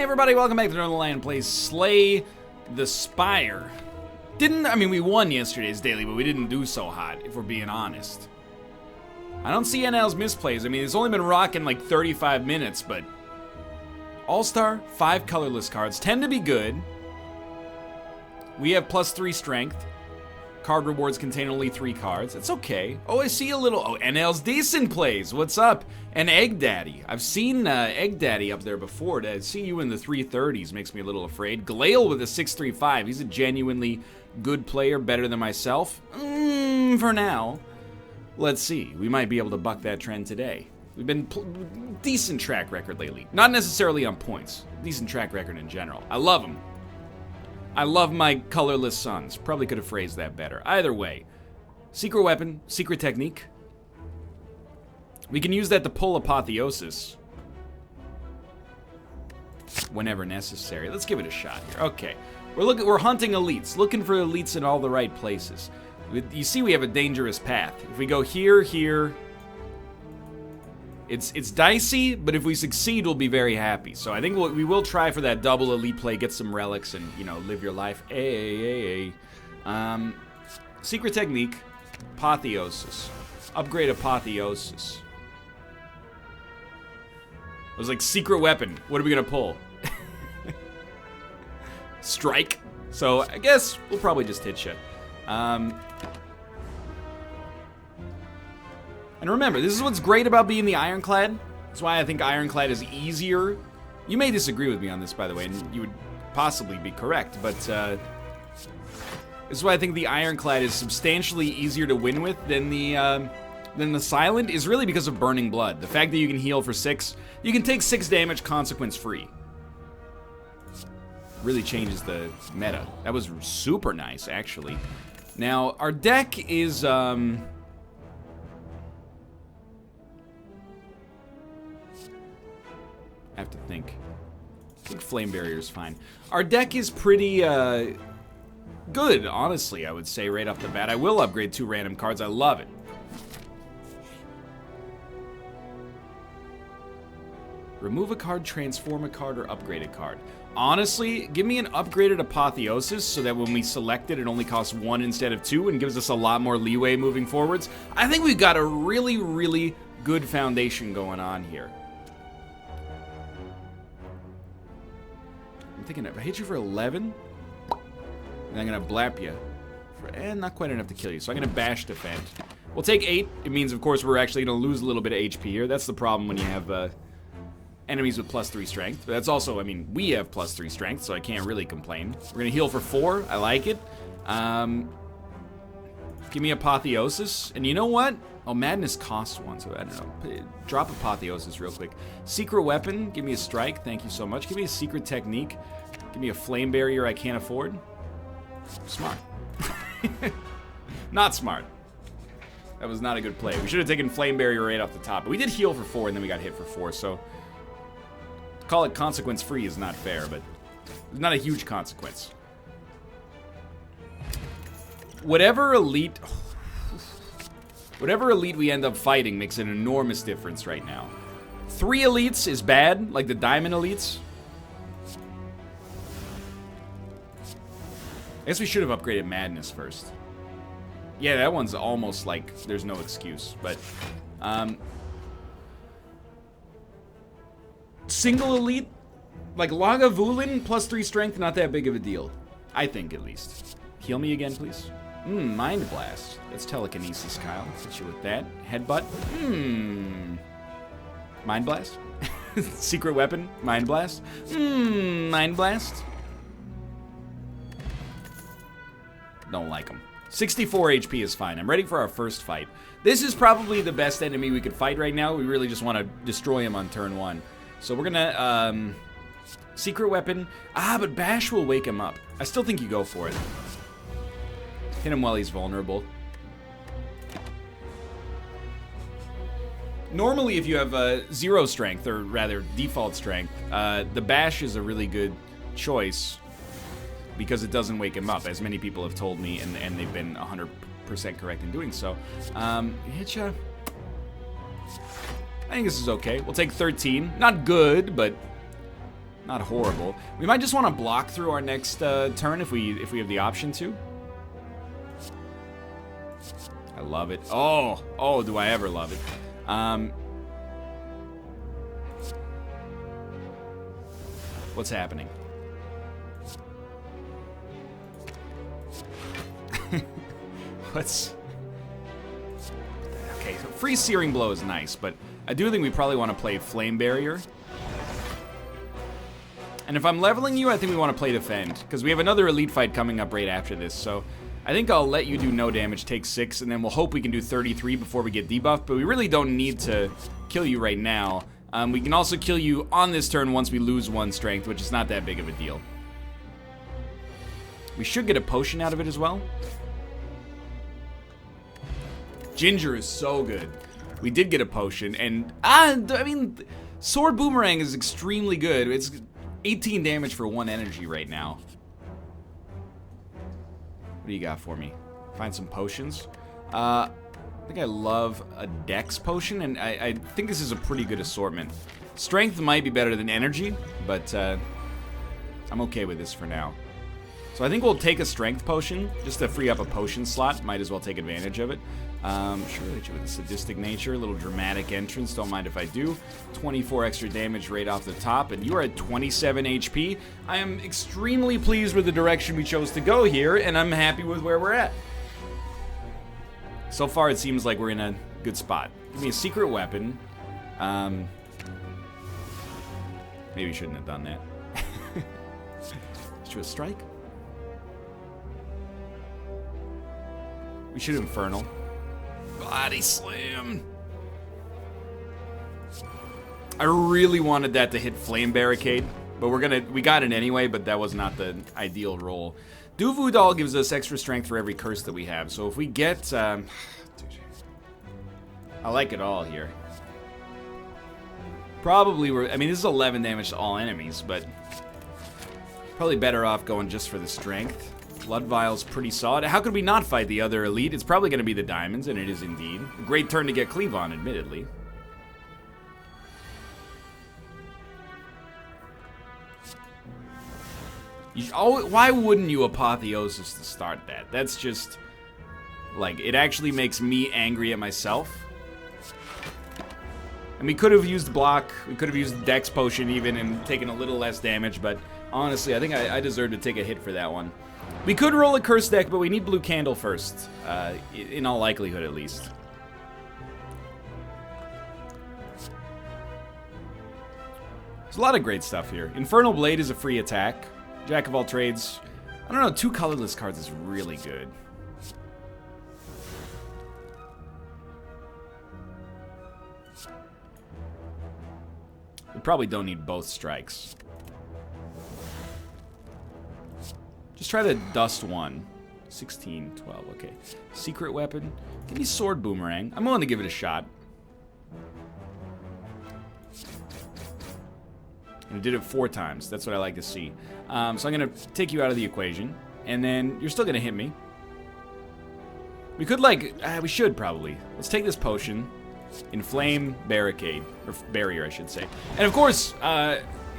everybody, welcome back to Northernlion plays Slay the Spire. We won yesterday's daily, but we didn't do so hot, if we're being honest. I don't see NL's misplays. It's only been rocking like 35 minutes, but All-Star, 5 colorless cards, tend to be good. We have +3 strength. Card rewards contain only 3 cards. It's okay. Oh, I see a little... Oh, NL's decent plays. What's up? And Egg Daddy. I've seen Egg Daddy up there before. To see you in the 330s makes me a little afraid. Glail with a 635. He's a genuinely good player, better than myself. For now. Let's see. We might be able to buck that trend today. We've been decent track record lately. Not necessarily on points. Decent track record in general. I love them. I love my colorless sons. Probably could have phrased that better. Either way. Secret weapon, secret technique. We can use that to pull Apotheosis whenever necessary. Let's give it a shot here. Okay. We're hunting elites. Looking for elites in all the right places. You see we have a dangerous path. If we go here, it's dicey, but if we succeed, we'll be very happy. So I think we will try for that double elite play, get some relics, and, live your life. Secret technique, Apotheosis. Upgrade Apotheosis. It was like secret weapon. What are we gonna pull? Strike. So I guess we'll probably just hit you. And remember, this is what's great about being the Ironclad. That's why I think Ironclad is easier. You may disagree with me on this, by the way, and you would possibly be correct, but this is why I think the Ironclad is substantially easier to win with than the Silent, is really because of Burning Blood. The fact that you can heal for 6, you can take 6 damage consequence free. Really changes the meta. That was super nice, actually. Now, our deck is, I have to think. I think Flame Barrier is fine. Our deck is pretty good, honestly, I would say, right off the bat. I will upgrade 2 random cards. I love it. Remove a card, transform a card, or upgrade a card. Honestly, give me an upgraded Apotheosis so that when we select it, it only costs 1 instead of 2 and gives us a lot more leeway moving forwards. I think we've got a really, really good foundation going on here. I'm thinking if I hit you for 11, then I'm going to blap you. Not quite enough to kill you, so I'm going to bash defend. We'll take 8. It means, of course, we're actually going to lose a little bit of HP here. That's the problem when you have enemies with +3 strength. But that's also, we have +3 strength, so I can't really complain. We're going to heal for 4. I like it. Give me Apotheosis. And you know what? Oh, Madness costs 1, so I don't know. Drop Apotheosis real quick. Secret weapon, give me a strike. Thank you so much. Give me a secret technique. Give me a flame barrier I can't afford. Smart. Not smart. That was not a good play. We should have taken flame barrier right off the top. But we did heal for 4, and then we got hit for 4, so... Call it consequence-free is not fair, but... It's not a huge consequence. Whatever elite we end up fighting makes an enormous difference right now. 3 elites is bad, like the diamond elites. I guess we should have upgraded Madness first. Yeah, that one's almost like there's no excuse, but... Single elite, like Lagavulin, +3 strength, not that big of a deal. I think, at least. Heal me again, please. Mind Blast. That's telekinesis, Kyle. Hit you with that. Headbutt. Mind Blast? Secret weapon? Mind Blast? Mind Blast? Don't like him. 64 HP is fine. I'm ready for our first fight. This is probably the best enemy we could fight right now. We really just want to destroy him on turn 1. So we're gonna, secret weapon. But Bash will wake him up. I still think you go for it. Hit him while he's vulnerable. Normally, if you have 0 strength, or rather default strength, the Bash is a really good choice because it doesn't wake him up, as many people have told me, and they've been 100% correct in doing so. Hit ya. I think this is okay. We'll take 13. Not good, but Not horrible. We might just want to block through our next turn if we have the option to. I love it. Oh, do I ever love it. What's happening? What's... Okay, so free Searing Blow is nice, but I do think we probably want to play Flame Barrier. And if I'm leveling you, I think we want to play Defend, because we have another Elite fight coming up right after this, so I think I'll let you do no damage, take 6, and then we'll hope we can do 33 before we get debuffed, but we really don't need to kill you right now. We can also kill you on this turn once we lose 1 strength, which is not that big of a deal. We should get a potion out of it as well. Ginger is so good. We did get a potion, and I mean, Sword Boomerang is extremely good. It's 18 damage for 1 energy right now. What do you got for me? Find some potions. I think I love a Dex potion, and I think this is a pretty good assortment. Strength might be better than energy, but I'm okay with this for now. So I think we'll take a Strength potion, just to free up a potion slot. Might as well take advantage of it. Sure, with a sadistic nature, a little dramatic entrance, don't mind if I do. 24 extra damage right off the top, and you are at 27 HP. I am extremely pleased with the direction we chose to go here, and I'm happy with where we're at. So far, it seems like we're in a good spot. Give me a secret weapon. Maybe you shouldn't have done that. Should we strike? We should Infernal. Body Slam. I really wanted that to hit Flame Barricade, but we got it anyway, but that was not the ideal roll. Duvu Doll gives us extra strength for every curse that we have, so if we get... dude, I like it all here. Probably, I mean, this is 11 damage to all enemies, but probably better off going just for the strength. Blood Vial's pretty solid. How could we not fight the other elite? It's probably going to be the diamonds, and it is indeed. A great turn to get Cleave on, admittedly. Why wouldn't you Apotheosis to start that? That's just, like, it actually makes me angry at myself. And we could have used block, we could have used Dex Potion even and taken a little less damage, but honestly, I think I deserve to take a hit for that one. We could roll a curse deck, but we need Blue Candle first, in all likelihood at least. There's a lot of great stuff here. Infernal Blade is a free attack. Jack of all trades. I don't know, 2 colorless cards is really good. We probably don't need both strikes. Just try to dust 1. 16, 12, okay. Secret weapon. Give me Sword Boomerang. I'm willing to give it a shot. And it did it 4 times. That's what I like to see. So I'm going to take you out of the equation. And then you're still going to hit me. We could, like... we should, probably. Let's take this potion. Inflame Barricade. Or Barrier, I should say. And, of course,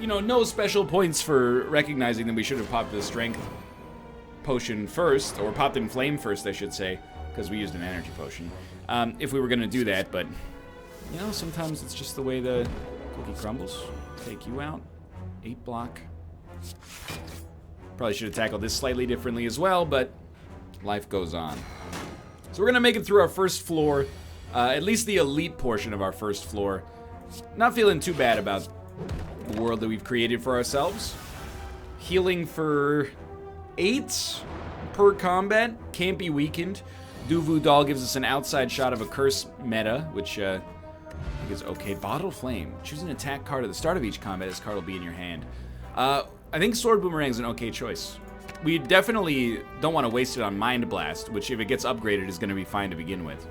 you know, no special points for recognizing that we should have popped the Strength Potion first. Or popped Inflame first, I should say. Because we used an Energy Potion. If we were going to do that, but... You know, sometimes it's just the way the cookie crumbles. Take you out. 8 block. Probably should have tackled this slightly differently as well, but life goes on. So we're going to make it through our first floor. At least the elite portion of our first floor. Not feeling too bad about the world that we've created for ourselves. Healing for 8 per combat. Can't be weakened. Duvu Doll gives us an outside shot of a curse meta, which I think is okay. Bottle Flame. Choose an attack card at the start of each combat. This card will be in your hand. I think Sword Boomerang is an okay choice. We definitely don't want to waste it on Mind Blast, which if it gets upgraded is going to be fine to begin with.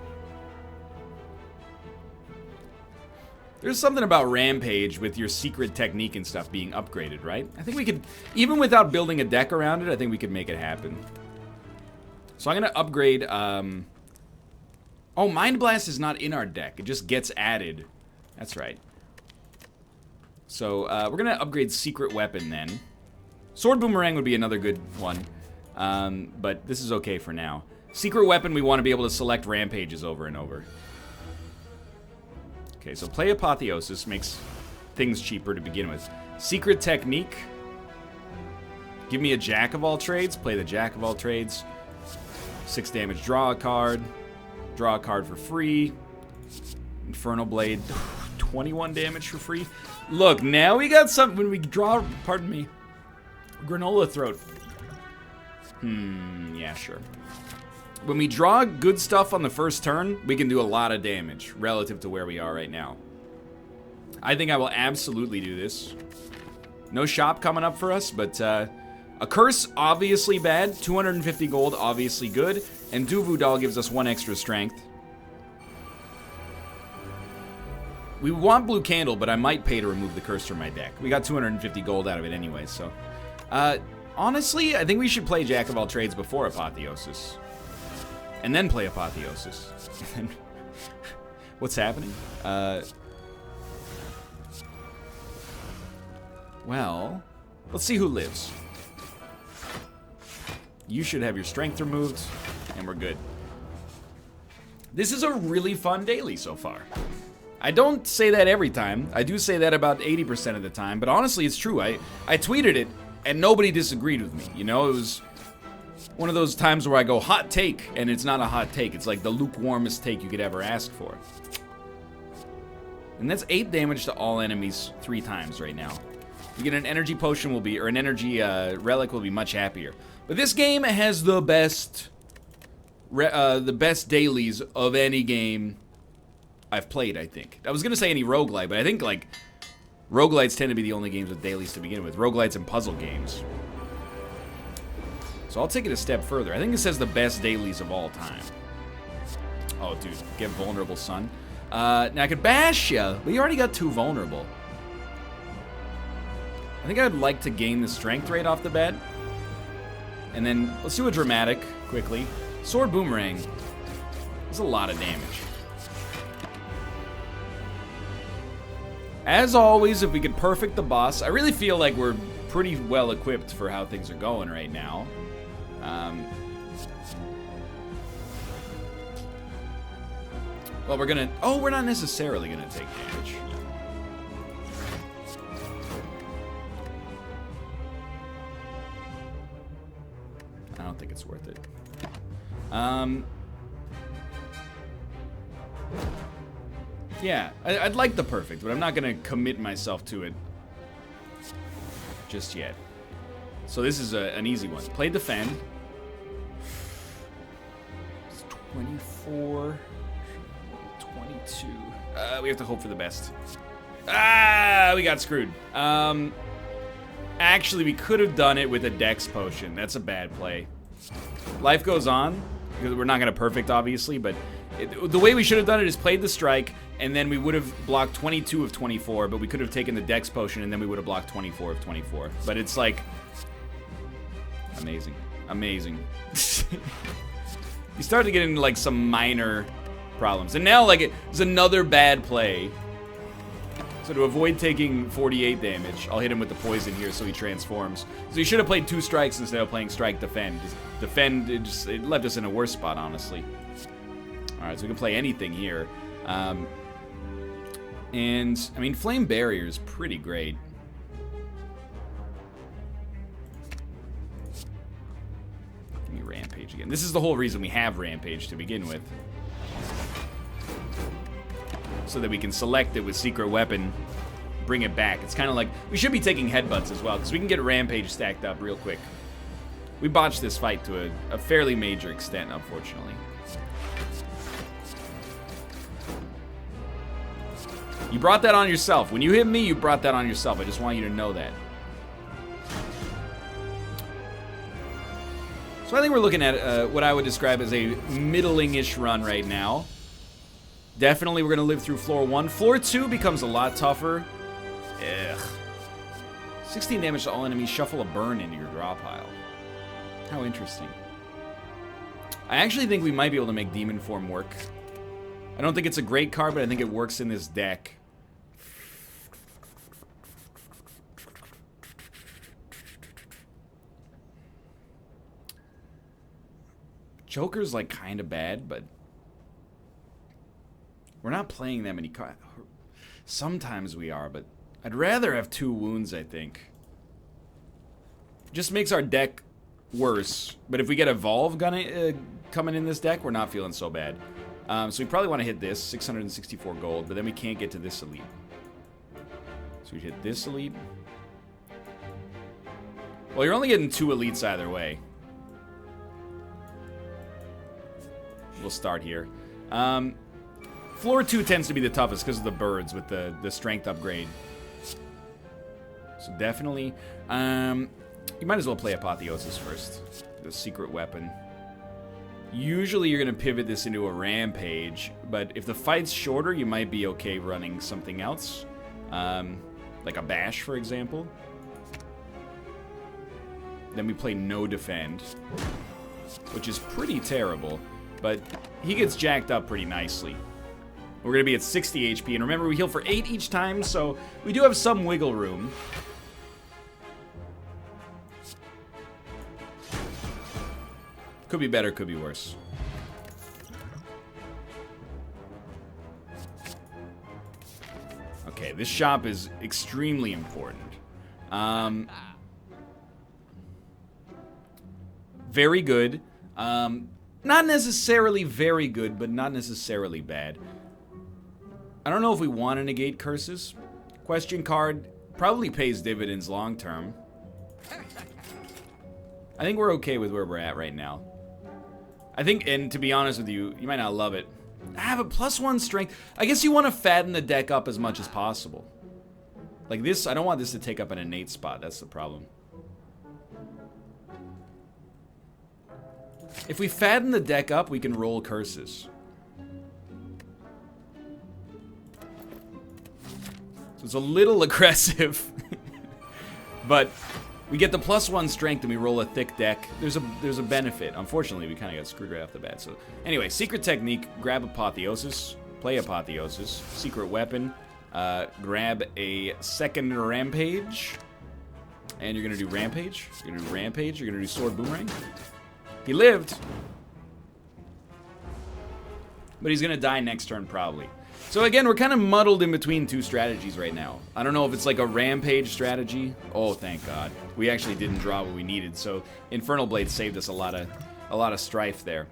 There's something about Rampage with your secret technique and stuff being upgraded, right? I think we could, even without building a deck around it, I think we could make it happen. So I'm going to upgrade, oh, Mind Blast is not in our deck. It just gets added. That's right. So we're going to upgrade Secret Weapon then. Sword Boomerang would be another good one. But this is okay for now. Secret Weapon, we want to be able to select Rampages over and over. Okay, so play Apotheosis makes things cheaper to begin with. Secret Technique. Give me a Jack of all trades. Play the Jack of all trades. 6 damage, draw a card. Draw a card for free. Infernal Blade, 21 damage for free. Look, now we got something when we draw, pardon me, Granola Throat. Yeah, sure. When we draw good stuff on the first turn, we can do a lot of damage relative to where we are right now. I think I will absolutely do this. No shop coming up for us, but a curse, obviously bad. 250 gold, obviously good. And Duvu Doll gives us 1 extra strength. We want Blue Candle, but I might pay to remove the curse from my deck. We got 250 gold out of it anyway, so. Honestly, I think we should play Jack of all trades before Apotheosis. And then play Apotheosis. What's happening? Well, let's see who lives. You should have your strength removed, and we're good. This is a really fun daily so far. I don't say that every time. I do say that about 80% of the time, but honestly, it's true. I tweeted it, and nobody disagreed with me. You know, it was one of those times where I go, hot take, and it's not a hot take. It's like the lukewarmest take you could ever ask for. And that's 8 damage to all enemies 3 times right now. You get an energy potion or an energy relic will be much happier. But this game has the best dailies of any game I've played, I think. I was going to say any roguelite, but I think, like, roguelites tend to be the only games with dailies to begin with. Roguelites and puzzle games. So I'll take it a step further. I think this has the best dailies of all time. Oh, dude. Get vulnerable, son. Now, I could bash ya, but you already got 2 vulnerable. I think I'd like to gain the strength rate off the bat. And then, let's do a dramatic, quickly. Sword Boomerang. That's a lot of damage. As always, if we could perfect the boss, I really feel like we're pretty well equipped for how things are going right now. Well, we're gonna... Oh, we're not necessarily gonna take damage. I don't think it's worth it. Yeah, I'd like the perfect, but I'm not gonna commit myself to it just yet. So this is an easy one. Play defend. It's 24, 22. We have to hope for the best. Ah, we got screwed. Actually, we could have done it with a dex potion. That's a bad play. Life goes on, because we're not gonna perfect, obviously, but the way we should have done it is played the strike, and then we would have blocked 22 of 24, but we could have taken the dex potion, and then we would have blocked 24 of 24. But it's like... amazing. Amazing. You start to get into, like, some minor problems. And now, like, it's another bad play. So to avoid taking 48 damage, I'll hit him with the poison here so he transforms. So he should have played 2 strikes instead of playing strike defend. Defend, it left us in a worse spot, honestly. Alright, so we can play anything here. And, I mean, Flame Barrier is pretty great. Give me Rampage again. This is the whole reason we have Rampage to begin with. So that we can select it with Secret Weapon, bring it back. It's kind of like, we should be taking Headbutts as well, because we can get Rampage stacked up real quick. We botched this fight to a fairly major extent, unfortunately. You brought that on yourself. When you hit me, you brought that on yourself. I just want you to know that. So I think we're looking at what I would describe as a middling-ish run right now. Definitely we're going to live through floor 1. Floor 2 becomes a lot tougher. Ugh. 16 damage to all enemies. Shuffle a burn into your draw pile. How interesting. I actually think we might be able to make Demon Form work. I don't think it's a great card, but I think it works in this deck. Joker's like kind of bad, but we're not playing that many cards. Sometimes we are, but I'd rather have 2 wounds, I think. Just makes our deck worse, but if we get Evolve coming in this deck, we're not feeling so bad. So we probably want to hit this, 664 gold, but then we can't get to this elite. So we hit this elite. Well, you're only getting 2 elites either way. We'll start here. Floor 2 tends to be the toughest because of the birds with the strength upgrade. So definitely, you might as well play Apotheosis first. The secret weapon. Usually you're going to pivot this into a rampage, but if the fight's shorter, you might be okay running something else. Like a bash, for example. Then we play no defend, which is pretty terrible, but he gets jacked up pretty nicely. We're going to be at 60 HP, and remember, we heal for 8 each time, so we do have some wiggle room. Could be better, could be worse. Okay, this shop is extremely important. Very good. Not necessarily very good, but not necessarily bad. I don't know if we want to negate curses. Question card probably pays dividends long term. I think we're okay with where we're at right now. I think, and to be honest with you, you might not love it. I have a +1 strength. I guess you want to fatten the deck up as much as possible. Like this, I don't want this to take up an innate spot. That's the problem. If we fatten the deck up, we can roll curses. So it's a little aggressive. But we get the +1 strength and we roll a thick deck. There's a benefit. Unfortunately, we kind of got screwed right off the bat. So anyway, secret technique, grab Apotheosis, play Apotheosis, secret weapon, grab a second rampage, and you're gonna do rampage, you're gonna do rampage, you're gonna do sword boomerang. He lived, but he's gonna die next turn probably. So again, we're kind of muddled in between 2 strategies right now. I don't know if it's like a rampage strategy. Oh, thank God. We actually didn't draw what we needed, so Infernal Blade saved us a lot of strife there.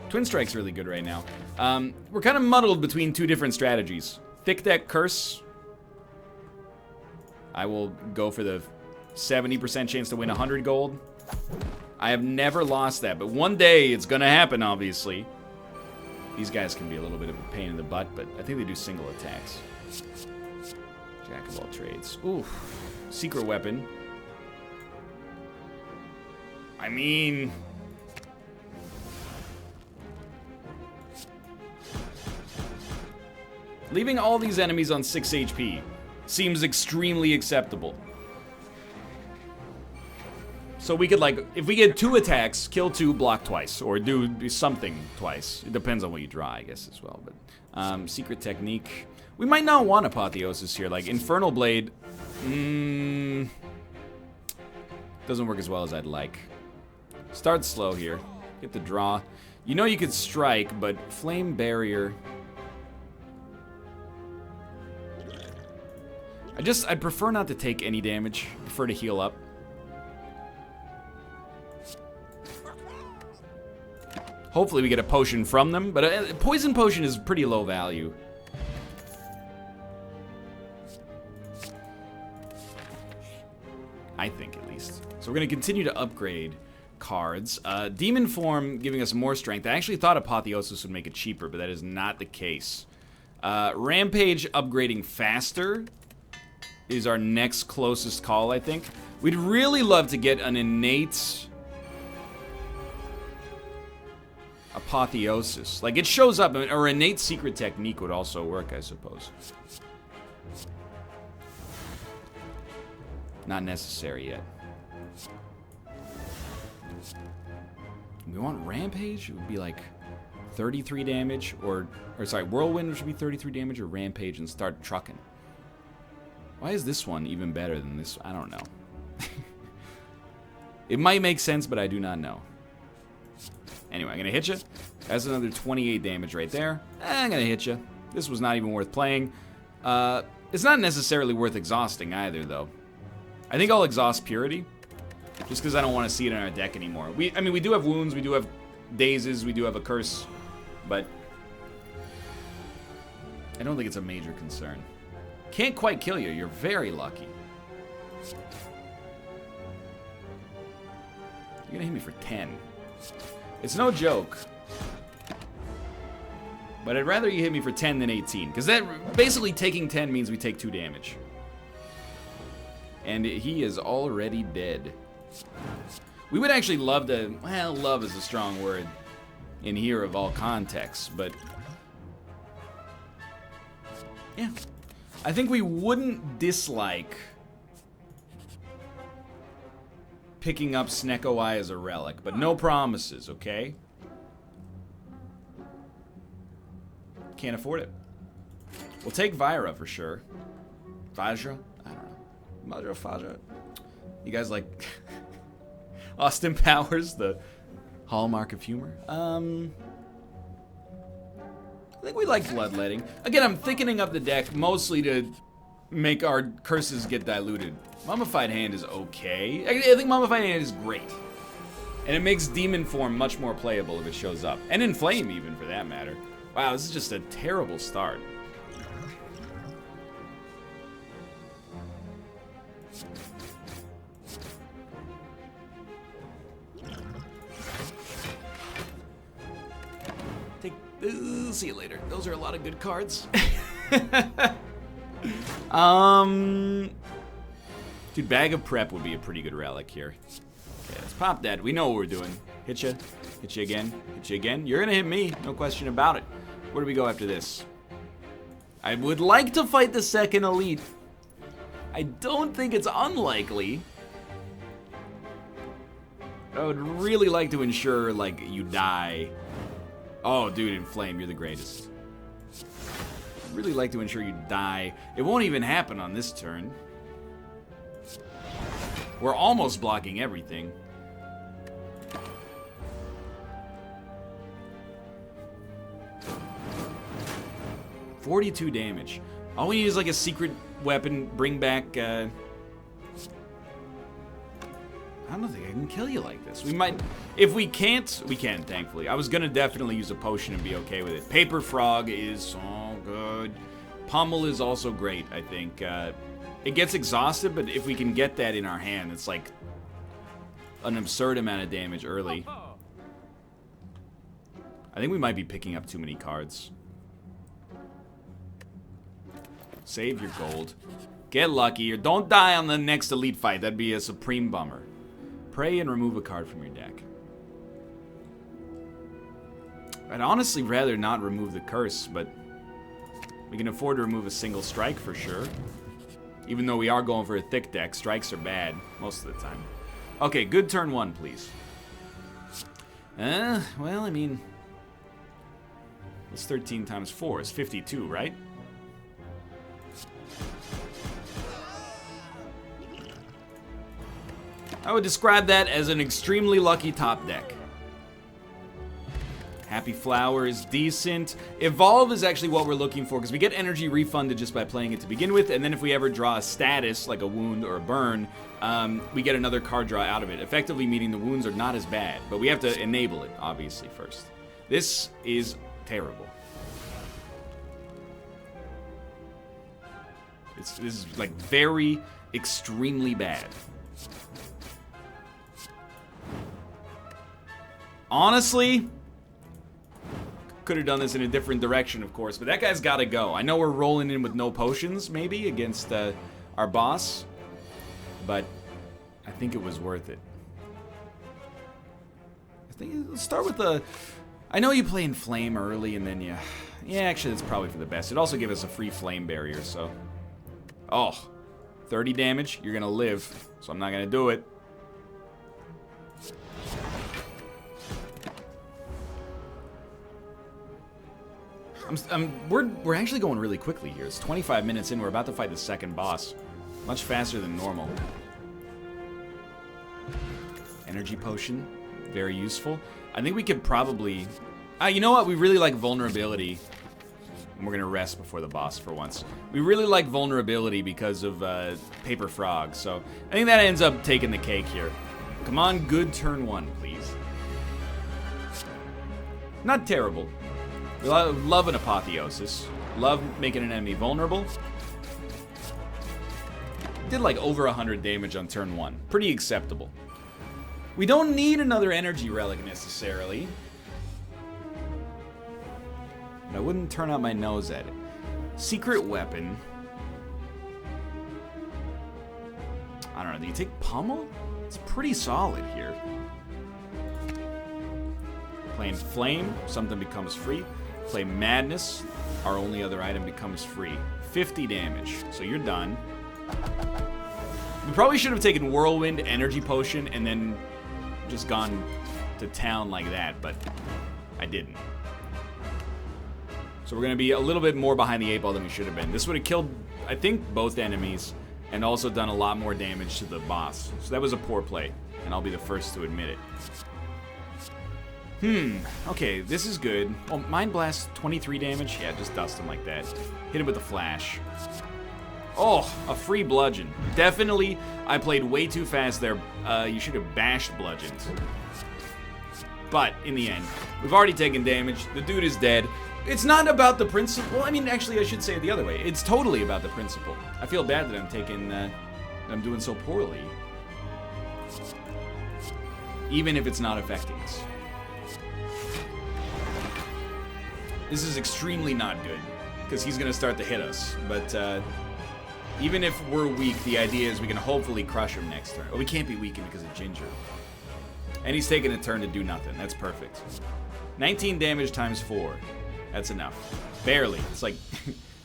Twin Strike's really good right now. We're kind of muddled between 2 different strategies. Thick deck curse. I will go for the 70% chance to win 100 gold. I have never lost that, but one day it's gonna happen, obviously. These guys can be a little bit of a pain in the butt, but I think they do single attacks. Jack of all trades. Ooh, secret weapon. I mean... leaving all these enemies on 6 HP seems extremely acceptable. So we could, like, if we get 2 attacks, kill 2, block twice, or do something twice. It depends on what you draw, I guess, as well. But secret technique. We might not want Apotheosis here. Like, Infernal Blade, doesn't work as well as I'd like. Start slow here. Get the draw. You know you could strike, but Flame Barrier... I'd prefer not to take any damage. I prefer to heal up. Hopefully we get a potion from them, but a poison potion is pretty low value. I think, at least. So we're going to continue to upgrade cards. Demon Form giving us more strength. I actually thought Apotheosis would make it cheaper, but that is not the case. Rampage upgrading faster is our next closest call, I think. We'd really love to get an innate... Apotheosis. Like, it shows up, or innate secret technique would also work, I suppose. Not necessary yet. We want Rampage? It would be like 33 damage, or sorry, Whirlwind, which would be 33 damage, or Rampage and start trucking. Why is this one even better than this? I don't know. It might make sense, but I do not know. Anyway, I'm going to hit you. That's another 28 damage right there. I'm going to hit you. This was not even worth playing. It's not necessarily worth exhausting either, though. I think I'll exhaust Purity, just because I don't want to see it in our deck anymore. I mean, we do have wounds, we do have dazes, we do have a curse, but I don't think it's a major concern. Can't quite kill you. You're very lucky. You're gonna hit me for 10. It's no joke. But I'd rather you hit me for 10 than 18, because that basically taking 10 means we take 2 damage. And he is already dead. We would actually love to, well, love is a strong word in here of all contexts, but yeah. I think we wouldn't dislike picking up Snecko Eye as a relic, but no promises, okay? Can't afford it. We'll take Vyra for sure. Vajra? I don't know. Vajra, Fajra. You guys like Austin Powers, the hallmark of humor? I think we like Bloodletting. Again, I'm thickening up the deck mostly to make our curses get diluted. Mummified Hand is okay. I think Mummified Hand is great. And it makes Demon Form much more playable if it shows up. And Inflame even, for that matter. Wow, this is just a terrible start. See you later. Those are a lot of good cards. Dude, Bag of Prep would be a pretty good relic here. Okay, let's pop that. We know what we're doing. Hit you. Hit you again. Hit you again. You're gonna hit me. No question about it. Where do we go after this? I would like to fight the second elite. I don't think it's unlikely. I would really like to ensure, like, you die. Oh, dude, Inflame, you're the greatest. I'd really like to ensure you die. It won't even happen on this turn. We're almost blocking everything. $42 damage. All we need is like a secret weapon, bring back, I don't think I can kill you like this. We might, if we can't, we can, thankfully. I was gonna definitely use a potion and be okay with it. Paper Frog is so good. Pummel is also great, I think. It gets exhausted, but if we can get that in our hand, it's like an absurd amount of damage early. I think we might be picking up too many cards. Save your gold. Get lucky, or don't die on the next elite fight. That'd be a supreme bummer. Pray and remove a card from your deck. I'd honestly rather not remove the curse, but we can afford to remove a single strike for sure. Even though we are going for a thick deck, strikes are bad most of the time. Okay, good turn one, please. Well, I mean, what's 13 times 4? It's 52, right? I would describe that as an extremely lucky top deck. Happy Flower is decent. Evolve is actually what we're looking for, because we get energy refunded just by playing it to begin with, and then if we ever draw a status, like a wound or a burn, we get another card draw out of it, effectively meaning the wounds are not as bad, but we have to enable it, obviously, first. This is terrible. This is, like, very, extremely bad. Honestly, could have done this in a different direction, of course, but that guy's got to go. I know we're rolling in with no potions, maybe, against our boss, but I think it was worth it. I think let's start with the... I know you play in Flame early, and then you... Yeah, actually, that's probably for the best. It'd also give us a free Flame barrier, so... Oh, 30 damage. You're going to live, so I'm not going to do it. We're actually going really quickly here. It's 25 minutes in. We're about to fight the second boss. Much faster than normal. Energy potion, very useful. I think we could probably... you know what? We really like vulnerability. And we're going to rest before the boss for once. We really like vulnerability because of Paper Frog. So I think that ends up taking the cake here. Come on, good turn 1, please. Not terrible. We love an apotheosis. Love making an enemy vulnerable. Did like over 100 damage on turn 1. Pretty acceptable. We don't need another energy relic necessarily. But I wouldn't turn out my nose at it. Secret weapon. I don't know, do you take Pummel? It's pretty solid here. Playing Flame, something becomes free. Play Madness, our only other item becomes free. 50 damage, so you're done. We probably should have taken Whirlwind, Energy Potion, and then just gone to town like that, but I didn't. So we're going to be a little bit more behind the 8-ball than we should have been. This would have killed, I think, both enemies, and also done a lot more damage to the boss. So that was a poor play, and I'll be the first to admit it. Okay, this is good. Oh, Mind Blast, 23 damage? Yeah, just dust him like that. Hit him with the flash. Oh, a free bludgeon. Definitely, I played way too fast there. You should have bashed bludgeons. But, in the end, we've already taken damage. The dude is dead. It's not about the principle. I mean, actually, I should say it the other way. It's totally about the principle. I feel bad that I'm taking, I'm doing so poorly. Even if it's not affecting us. This is extremely not good, because he's going to start to hit us. But even if we're weak, the idea is we can hopefully crush him next turn. Oh, we can't be weakened because of Ginger. And he's taking a turn to do nothing. That's perfect. 19 damage times 4. That's enough. Barely. It's like...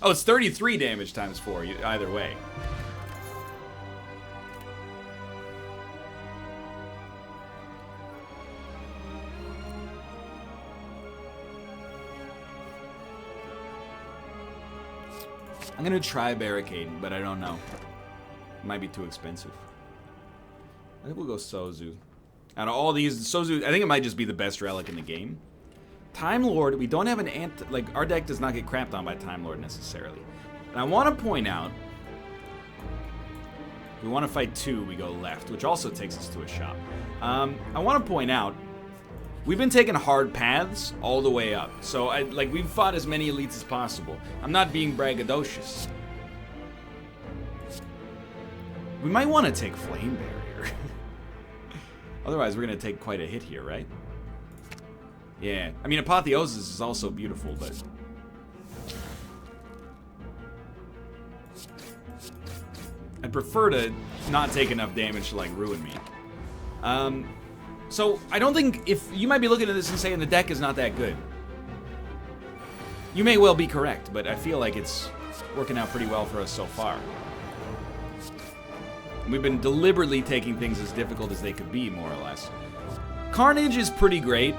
oh, it's 33 damage times 4, either way. I'm gonna try barricading, but I don't know. It might be too expensive. I think we'll go Sozu. Out of all these, Sozu, I think it might just be the best relic in the game. Time Lord, we don't have an like, our deck does not get crapped on by Time Lord necessarily. And I want to point out, if we want to fight 2, we go left, which also takes us to a shop. I want to point out, we've been taking hard paths all the way up. So, we've fought as many elites as possible. I'm not being braggadocious. We might want to take Flame Barrier. Otherwise, we're going to take quite a hit here, right? Yeah. I mean, Apotheosis is also beautiful, but... I'd prefer to not take enough damage to, like, ruin me. So, I don't think... if you might be looking at this and saying the deck is not that good. You may well be correct, but I feel like it's working out pretty well for us so far. We've been deliberately taking things as difficult as they could be, more or less. Carnage is pretty great,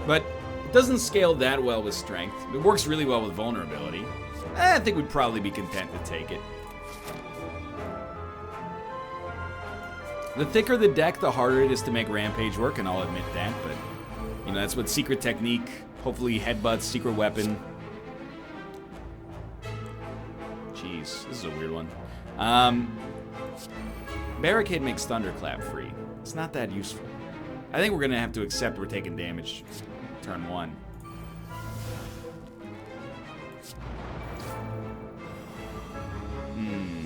but it doesn't scale that well with strength. It works really well with vulnerability. I think we'd probably be content to take it. The thicker the deck, the harder it is to make Rampage work, and I'll admit that, but, you know, that's what Secret Technique, hopefully Headbutts, Secret Weapon. Jeez, this is a weird one. Barricade makes Thunderclap free. It's not that useful. I think we're going to have to accept we're taking damage turn 1. Hmm.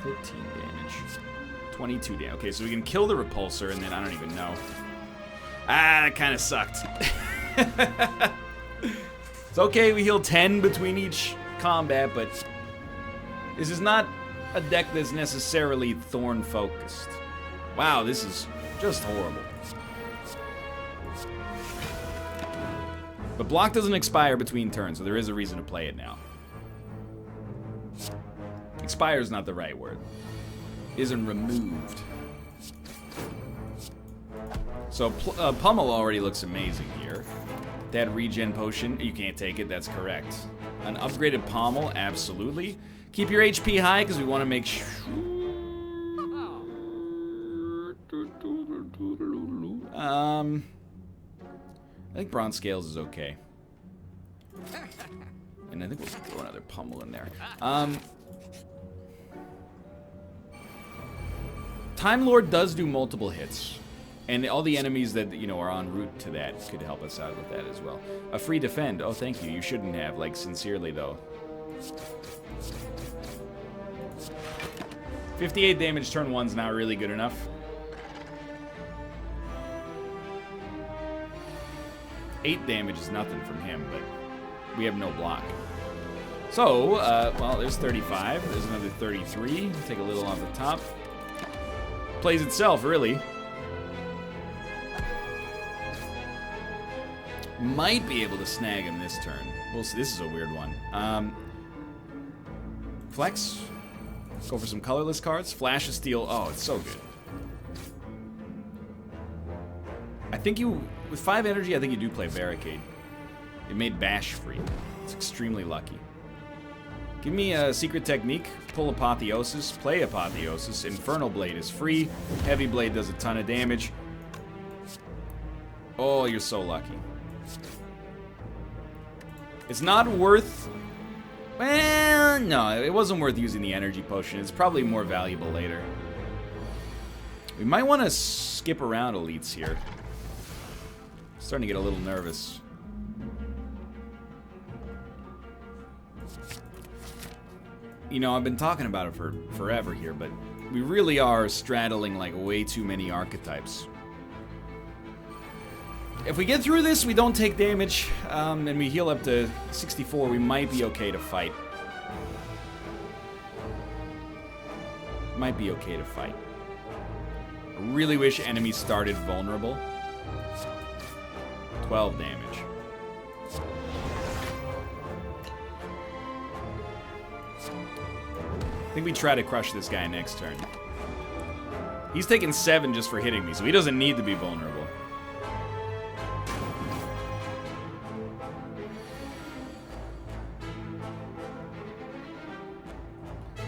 15 damage. 22 damage. Okay, so we can kill the Repulsor, and then I don't even know. Ah, that kind of sucked. It's okay, we heal 10 between each combat, but this is not a deck that's necessarily Thorn-focused. Wow, this is just horrible. But block doesn't expire between turns, so there is a reason to play it now. Expire is not the right word. Isn't removed. So Pummel already looks amazing here. That regen potion, you can't take it, that's correct. An upgraded pommel, absolutely. Keep your HP high because we want to make sure. I think bronze scales is okay. And I think we'll throw another pummel in there. Time Lord does do multiple hits. And all the enemies that, you know, are en route to that could help us out with that as well. A free defend. Oh, thank you. You shouldn't have. Like, sincerely, though. 58 damage turn 1's not really good enough. 8 damage is nothing from him, but we have no block. So, well, there's 35. There's another 33. Take a little off the top. Plays itself, really. Might be able to snag him this turn. We'll see. This is a weird one. Flex. Go for some colorless cards. Flash of Steel. Oh, it's so good. I think you, with 5 energy, I think you do play Barricade. It made Bash free. It's extremely lucky. Give me a Secret Technique. Pull Apotheosis. Play Apotheosis. Infernal Blade is free. Heavy Blade does a ton of damage. Oh, you're so lucky. It's not worth... Well, no, it wasn't worth using the energy potion. It's probably more valuable later. We might want to skip around elites here. Starting to get a little nervous. You know, I've been talking about it for forever here, but we really are straddling like way too many archetypes. If we get through this, we don't take damage, and we heal up to 64, we might be okay to fight. Might be okay to fight. I really wish enemies started vulnerable. 12 damage. I think we try to crush this guy next turn. He's taking 7 just for hitting me, so he doesn't need to be vulnerable.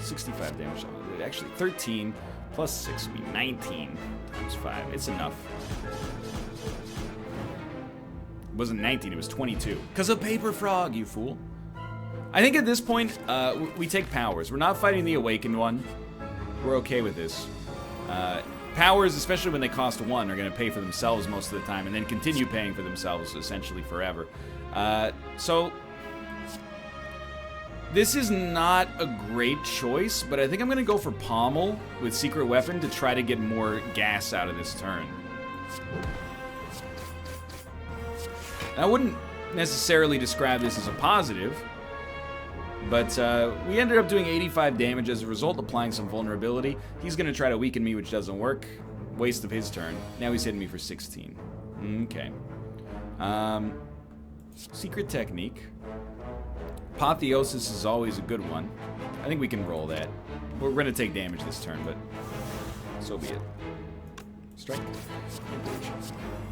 65 damage. Actually, 13 plus 6 would be 19 times 5. It's enough. It wasn't 19, it was 22. Because of Paper Frog, you fool. I think at this point, we take powers. We're not fighting the Awakened one. We're okay with this. Powers, especially when they cost 1, are going to pay for themselves most of the time and then continue paying for themselves essentially forever. So... This is not a great choice, but I think I'm going to go for Pommel with Secret Weapon to try to get more gas out of this turn. I wouldn't necessarily describe this as a positive, but we ended up doing 85 damage as a result, applying some vulnerability. He's going to try to weaken me, which doesn't work. Waste of his turn. Now he's hitting me for 16. Okay. Secret Technique. Apotheosis is always a good one. I think we can roll that. We're going to take damage this turn, but so be it. Strike.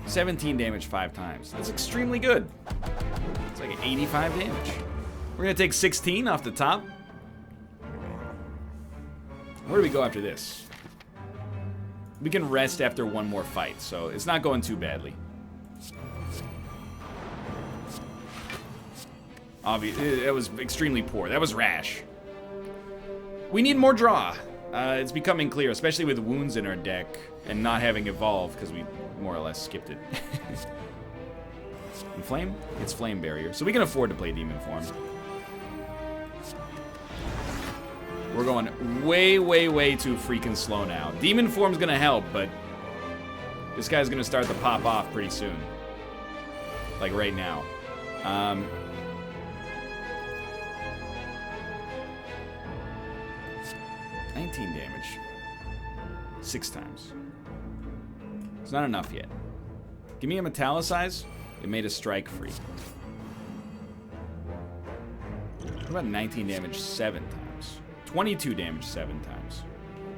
17 damage 5 times. That's extremely good. It's like 85 damage. We're going to take 16 off the top. Where do we go after this? We can rest after one more fight, so it's not going too badly. Obviously, that was extremely poor. That was rash. We need more draw. It's becoming clear, especially with wounds in our deck and not having evolved because we more or less skipped it. Inflame? It's Flame Barrier, so we can afford to play Demon Form. We're going way, way, way too freaking slow now. Demon Form's gonna help, but this guy's gonna start to pop off pretty soon. Like right now. 19 damage. 6 times. It's not enough yet. Give me a Metallicize. It made a strike free. What about 19 damage 7 times? 22 damage 7 times.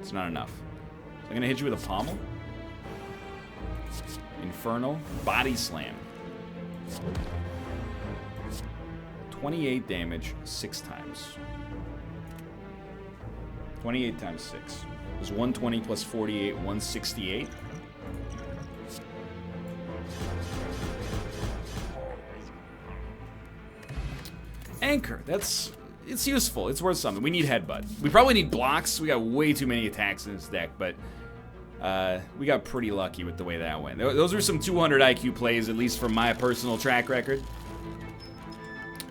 It's not enough. So I'm gonna hit you with a Pommel. Infernal. Body Slam. 28 damage 6 times. 28 times 6. There's 120 plus 48, 168. Anchor, it's useful. It's worth something. We need headbutt. We probably need blocks. We got way too many attacks in this deck, but we got pretty lucky with the way that went. Those are some 200 IQ plays, at least from my personal track record.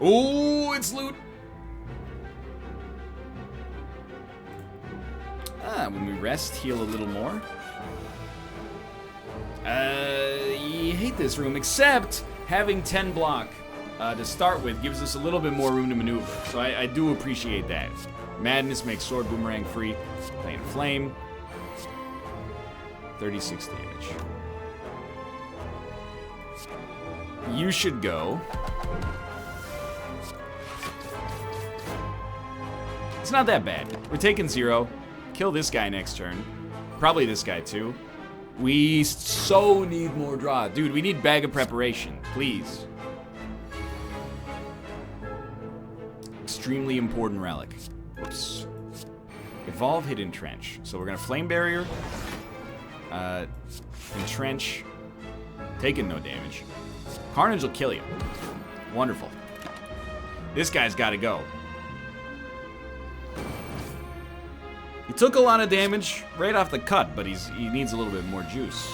Oh, it's loot. When we rest, heal a little more. You hate this room, except having 10 block to start with gives us a little bit more room to maneuver. So I do appreciate that. Madness makes sword boomerang free. Playing flame. 36 damage. You should go. It's not that bad. We're taking 0. Kill this guy next turn. Probably this guy too. We so need more draw. Dude, we need bag of preparation. Please. Extremely important relic. Oops. Evolve, hit, entrench. So we're gonna flame barrier. Entrench. Taking no damage. Carnage will kill you. Wonderful. This guy's gotta go. He took a lot of damage right off the cut, but he needs a little bit more juice.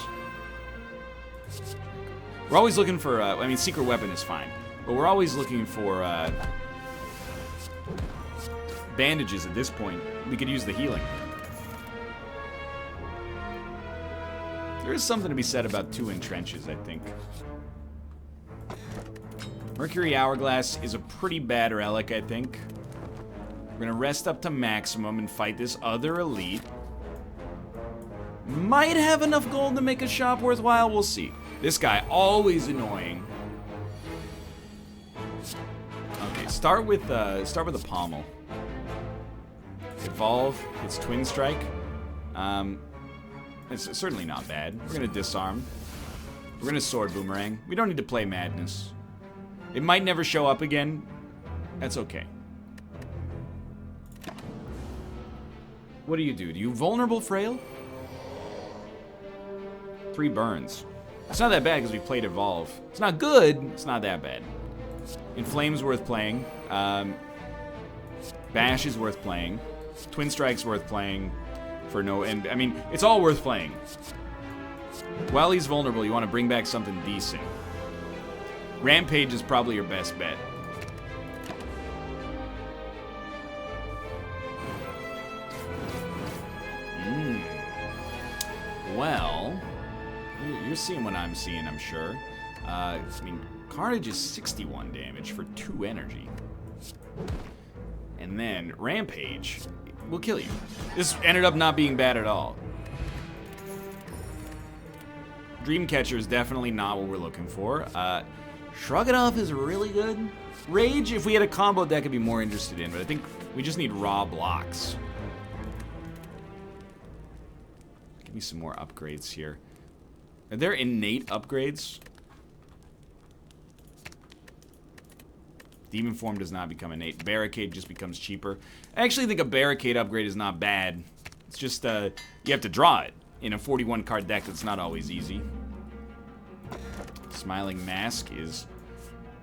We're always looking for, I mean, secret weapon is fine, but we're always looking for bandages at this point. We could use the healing. There is something to be said about 2 entrenches, I think. Mercury Hourglass is a pretty bad relic, I think. We're gonna rest up to maximum and fight this other elite. Might have enough gold to make a shop worthwhile, we'll see. This guy, always annoying. Okay, start with a pommel. Evolve, it's twin strike. It's certainly not bad. We're gonna disarm. We're gonna sword boomerang. We don't need to play madness. It might never show up again. That's okay. What do? Do you vulnerable frail? 3 burns. It's not that bad because we played evolve. It's not good. It's not that bad. Inflame's worth playing. Bash is worth playing. Twin strike's worth playing. For no, and I mean, it's all worth playing. While he's vulnerable, you want to bring back something decent. Rampage is probably your best bet. Well, you're seeing what I'm seeing, I'm sure. I mean, Carnage is 61 damage for 2 energy. And then Rampage will kill you. This ended up not being bad at all. Dreamcatcher is definitely not what we're looking for. Shrug It Off is really good. Rage, if we had a combo deck, I'd be more interested in, but I think we just need raw blocks. Give me some more upgrades here. Are there innate upgrades? Demon Form does not become innate. Barricade just becomes cheaper. I actually think a Barricade upgrade is not bad. It's just, you have to draw it. In a 41 card deck, that's not always easy. Smiling Mask is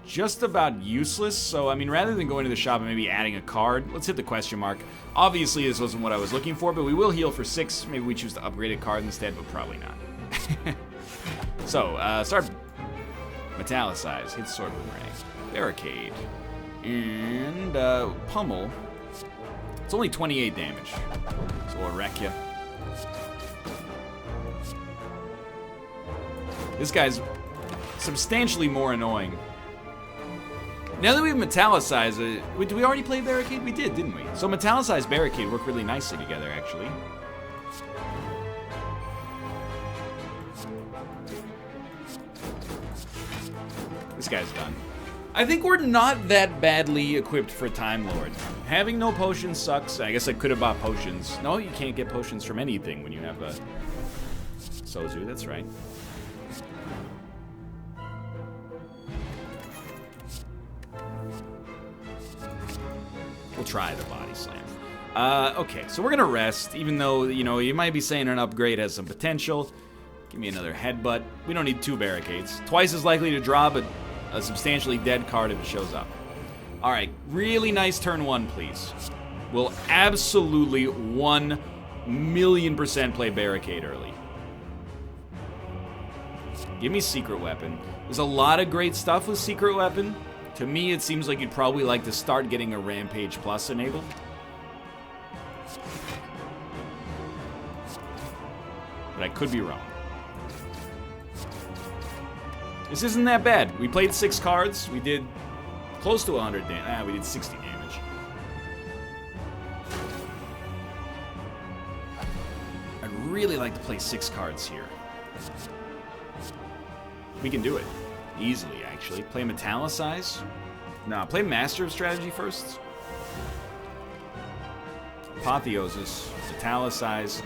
just about useless. So, I mean, rather than going to the shop and maybe adding a card, let's hit the question mark. Obviously, this wasn't what I was looking for, but we will heal for 6. Maybe we choose to upgrade a card instead, but probably not. So, start Metallicize. Hit Sword Boomerang. Barricade. And, Pummel. It's only 28 damage. So we'll wreck you. This guy's substantially more annoying. Now that we've Metallicized it, did we already play Barricade? We did, didn't we? So Metallicized Barricade work really nicely together, actually. This guy's done. I think we're not that badly equipped for Time Lord. Having no potions sucks. I guess I could have bought potions. No, you can't get potions from anything when you have a Sozu, that's right. We'll try the body slam. Okay, so we're gonna rest, even though, you know, you might be saying an upgrade has some potential. Give me another headbutt. We don't need 2 barricades. Twice as likely to draw, but a substantially dead card if it shows up. All right, really nice turn 1, please. We'll absolutely 1,000,000% play barricade early. Give me secret weapon. There's a lot of great stuff with secret weapon. To me, it seems like you'd probably like to start getting a Rampage Plus enabled. But I could be wrong. This isn't that bad. We played 6 cards. We did close to 100 damage. We did 60 damage. I'd really like to play 6 cards here. We can do it. Easily, actually. Play Metallicize. No, play Master of Strategy first. Apotheosis. Metallicize.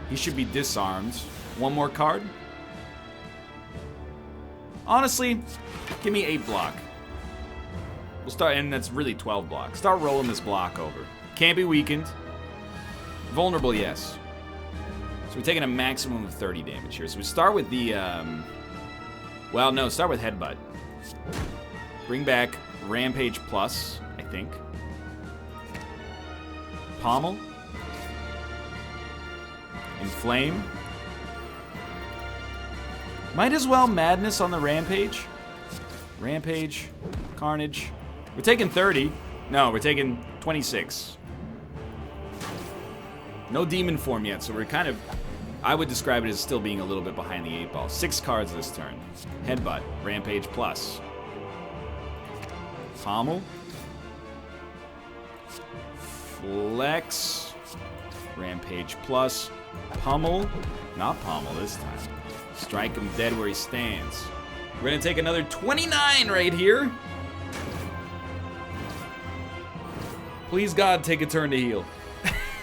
He should be disarmed. 1 more card. Honestly, give me 8 block. We'll start, and that's really 12 block. Start rolling this block over. Can't be weakened. Vulnerable, yes. So we're taking a maximum of 30 damage here. So we start with the, well, no, start with Headbutt. Bring back Rampage Plus, I think. Pommel. Inflame. Might as well Madness on the Rampage. Rampage. Carnage. We're taking 30. No, we're taking 26. No demon form yet, so we're kind of... I would describe it as still being a little bit behind the 8 ball. 6 cards this turn. Headbutt. Rampage Plus. Pommel. Flex. Rampage Plus. Pummel. Not Pommel this time. Strike him dead where he stands. We're going to take another 29 right here. Please, God, take a turn to heal.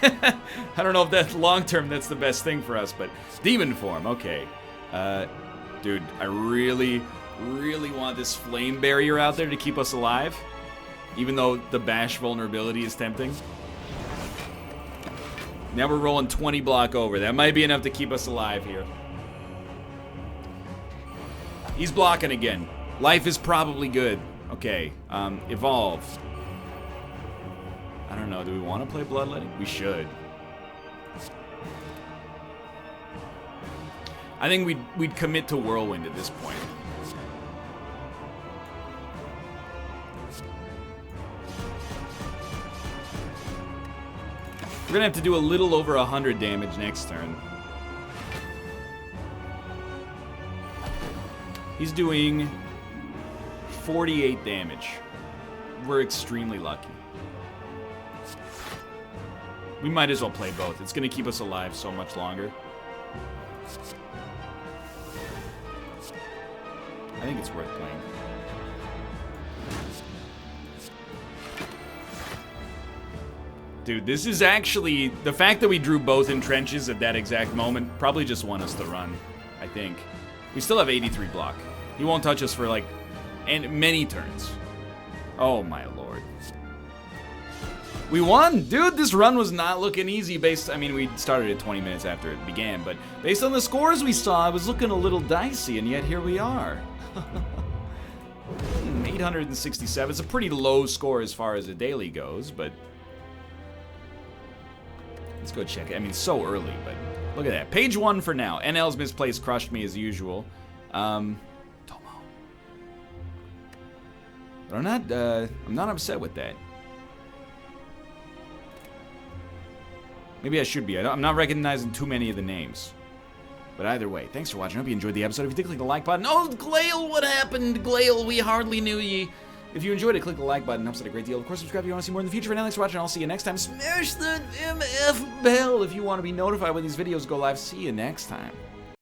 I don't know if that's long-term, that's the best thing for us, but demon form, okay. Dude, I really, really want this flame barrier out there to keep us alive, even though the bash vulnerability is tempting. Now we're rolling 20 block over. That might be enough to keep us alive here. He's blocking again. Life is probably good. Okay, evolve. I don't know, do we want to play Bloodletting? We should. I think we'd commit to Whirlwind at this point. We're gonna have to do a little over 100 damage next turn. He's doing 48 damage. We're extremely lucky. We might as well play both. It's going to keep us alive so much longer. I think it's worth playing. Dude, this is actually... The fact that we drew both in trenches at that exact moment probably just want us to run, I think. We still have 83 block. He won't touch us for, like, many turns. Oh, my lord. We won! Dude, this run was not looking easy based... I mean, we started at 20 minutes after it began, but based on the scores we saw, it was looking a little dicey, and yet here we are. 867. It's a pretty low score as far as the daily goes, but... Let's go check it. I mean, so early, but... Look at that. Page 1 for now. NL's misplaced crushed me as usual. Tomo. But I'm not upset with that. Maybe I should be. I'm not recognizing too many of the names. But either way, thanks for watching. I hope you enjoyed the episode. If you did, click the like button. Oh, Glail, what happened? Glail, we hardly knew ye. If you enjoyed it, click the like button. It helps out a great deal. Of course, subscribe if you want to see more in the future. For now, thanks for watching. I'll see you next time. Smash the MF bell if you want to be notified when these videos go live. See you next time.